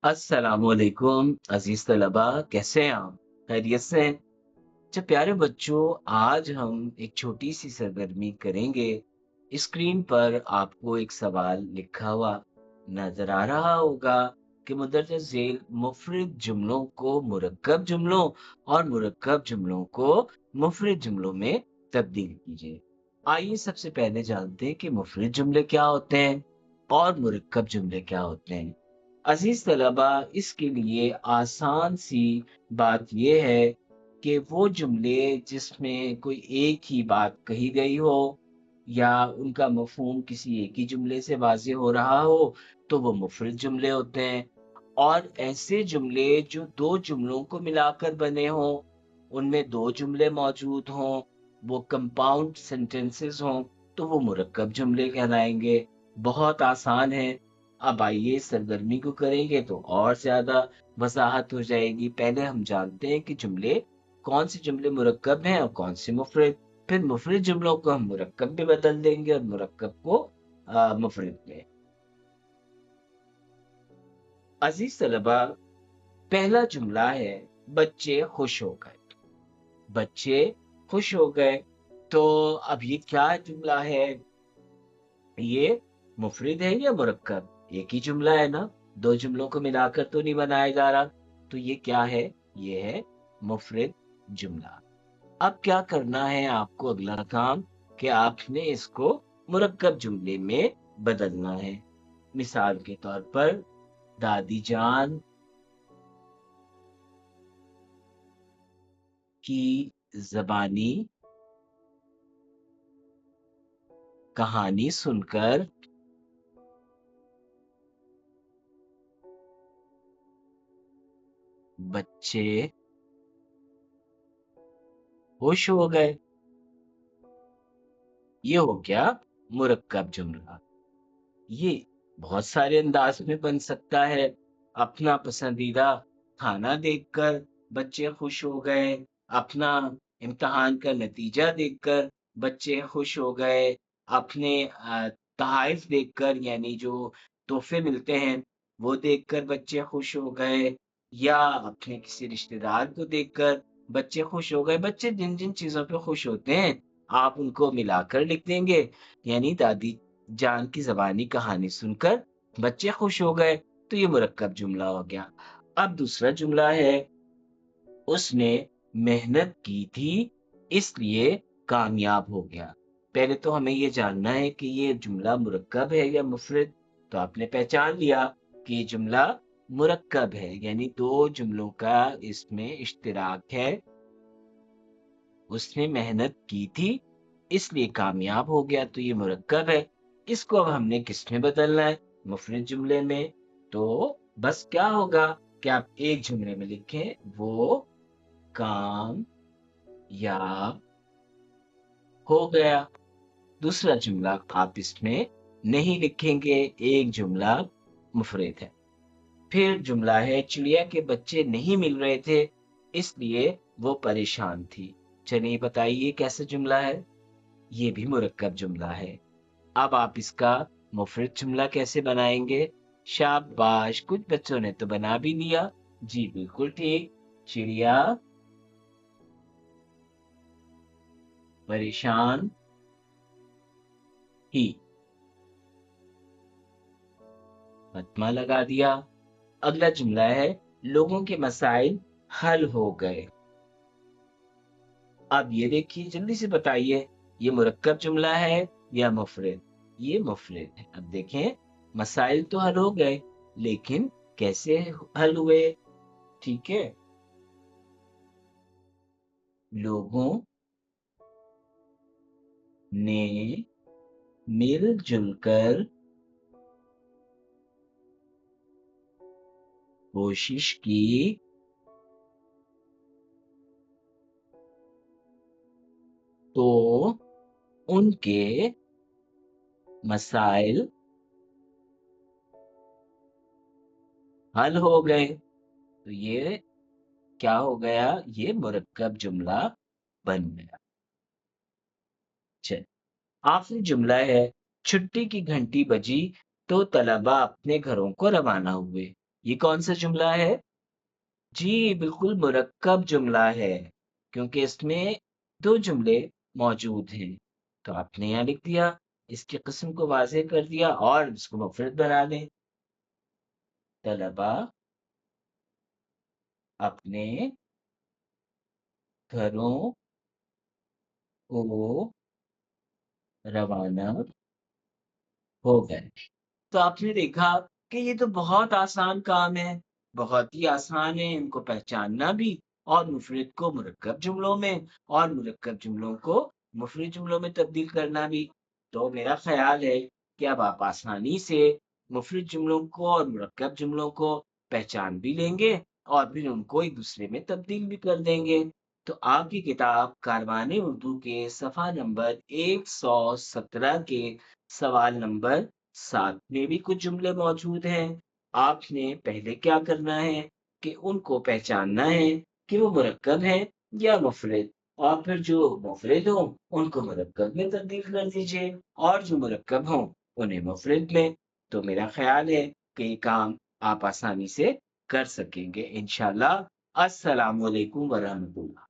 अस्सलाम वालेकुम अजीज तलबा, कैसे हैं आप? खैरियत से हैं? अच्छा प्यारे बच्चों, आज हम एक छोटी सी सरगर्मी करेंगे। स्क्रीन पर आपको एक सवाल लिखा हुआ नजर आ रहा होगा कि मुंदरजा झेल मुफरद जुमलों को मुरक्कब जुमलों और मुरक्कब जुमलों को मुफरद जुमलों में तब्दील कीजिए। आइए सबसे पहले जानते हैं कि मुफरद जुमले क्या होते हैं और मुरक्कब जुमले क्या होते हैं। अजीज तलबा, इसके लिए आसान सी बात यह है कि वो जुमले जिसमें कोई एक ही बात कही गई हो या उनका मफहूम किसी एक ही जुमले से वाज़ेह हो रहा हो, तो वो मुफरद जुमले होते हैं। और ऐसे जुमले जो दो जुमलों को मिलाकर बने हों, उनमें दो जुमले मौजूद हों, वो कंपाउंड सेंटेंसेस हों, तो वो मुरक्कब जुमले कहलाएंगे। बहुत आसान है। अब आइए सरगर्मी को करेंगे तो और ज्यादा वजाहत हो जाएगी। पहले हम जानते हैं कि जुमले कौन से जुमले मुरक्कब हैं और कौन से मुफरद। फिर मुफरद जुमलों को हम मुरक्कब में बदल देंगे और मुरक्कब को मुफरद में। अजीज तलबा, पहला जुमला है बच्चे खुश हो गए। बच्चे खुश हो गए। तो अब ये क्या जुमला है? ये मुफरद है या मुरक्कब? एक ही जुमला है ना, दो जुमलों को मिलाकर तो नहीं बनाया जा रहा। तो ये क्या है? ये है मुफरद जुमला। अब क्या करना है आपको? अगला काम कि आपने इसको मुरक्कब जुमले में बदलना है। मिसाल के तौर पर, दादी जान की जबानी कहानी सुनकर बच्चे खुश हो गए। ये हो गया मुरक्कब जुमला। ये बहुत सारे अंदाज में बन सकता है। अपना पसंदीदा खाना देखकर बच्चे खुश हो गए। अपना इम्तिहान का नतीजा देखकर बच्चे खुश हो गए। अपने तोहफे देखकर, यानी जो तोहफे मिलते हैं वो देखकर बच्चे खुश हो गए। या अपने किसी रिश्तेदार को देखकर बच्चे खुश हो गए। बच्चे जिन जिन चीजों पे खुश होते हैं आप उनको मिलाकर लिख देंगे। यानी दादी जान की ज़बानी कहानी सुनकर बच्चे खुश हो गए, तो ये मुरक्कब जुमला हो गया। अब दूसरा जुमला है, उसने मेहनत की थी इसलिए कामयाब हो गया। पहले तो हमें ये जानना है कि ये जुमला मुरक्कब है या मुफरद। तो आपने पहचान लिया कि ये जुमला मुरक्कब है, यानी दो जुमलों का इसमें इश्तिराक है। उसने मेहनत की थी इसलिए कामयाब हो गया, तो ये मुरक्कब है। इसको अब हमने किस में बदलना है? मुफरद जुमले में। तो बस क्या होगा कि आप एक जुमले में लिखें, वो कामयाब हो गया। दूसरा जुमला आप इसमें नहीं लिखेंगे, एक जुमला मुफरद है। फिर जुमला है, चिड़िया के बच्चे नहीं मिल रहे थे इसलिए वो परेशान थी। चलिए बताइए कैसे जुमला है? ये भी मुरक्कब जुमला है। अब आप इसका मुफरद जुमला कैसे बनाएंगे? शाबाश, कुछ बच्चों ने तो बना भी लिया। जी बिल्कुल ठीक। चिड़िया परेशान ही, मतमा लगा दिया। अगला जुमला है, लोगों के मसाइल हल हो गए। अब ये देखिए, जल्दी से बताइए, ये मुरक्कब जुमला है या मुफरद? ये मुफरद है। अब देखें, मसाइल तो हल हो गए, लेकिन कैसे हल हुए? ठीक है, लोगों ने मिलजुल कर कोशिश की तो उनके मसाइल हल हो गए। तो ये क्या हो गया? ये मुरक्कब जुमला बन गया। चल, आखिरी जुमला है, छुट्टी की घंटी बजी तो तलबा अपने घरों को रवाना हुए। یہ کون سا جملہ ہے؟ جی بالکل مرکب جملہ ہے، کیونکہ اس میں دو جملے موجود ہیں۔ تو آپ نے یہاں لکھ دیا، اس کی قسم کو واضح کر دیا اور اس کو مفرد بنا لیں۔ طلبا اپنے گھروں کو روانہ ہو گئے۔ تو آپ نے دیکھا کہ یہ تو بہت آسان کام ہے، بہت ہی آسان ہے ان کو پہچاننا بھی، اور مفرد کو مرکب جملوں میں اور مرکب جملوں کو مفرد جملوں میں تبدیل کرنا بھی۔ تو میرا خیال ہے کہ اب آپ آسانی سے مفرد جملوں کو اور مرکب جملوں کو پہچان بھی لیں گے اور پھر ان کو ایک دوسرے میں تبدیل بھی کر دیں گے۔ تو آپ کی کتاب کاروان اردو کے صفحہ نمبر 117 کے سوال نمبر 7 میں بھی کچھ جملے موجود ہیں۔ آپ نے پہلے کیا کرنا ہے کہ ان کو پہچاننا ہے کہ وہ مرکب ہے یا مفرد، اور پھر جو مفرد ہوں ان کو مرکب میں تبدیل کر دیجئے، اور جو مرکب ہوں انہیں مفرد میں۔ تو میرا خیال ہے کہ یہ کام آپ آسانی سے کر سکیں گے انشاءاللہ۔ السلام علیکم ورحمۃ اللہ۔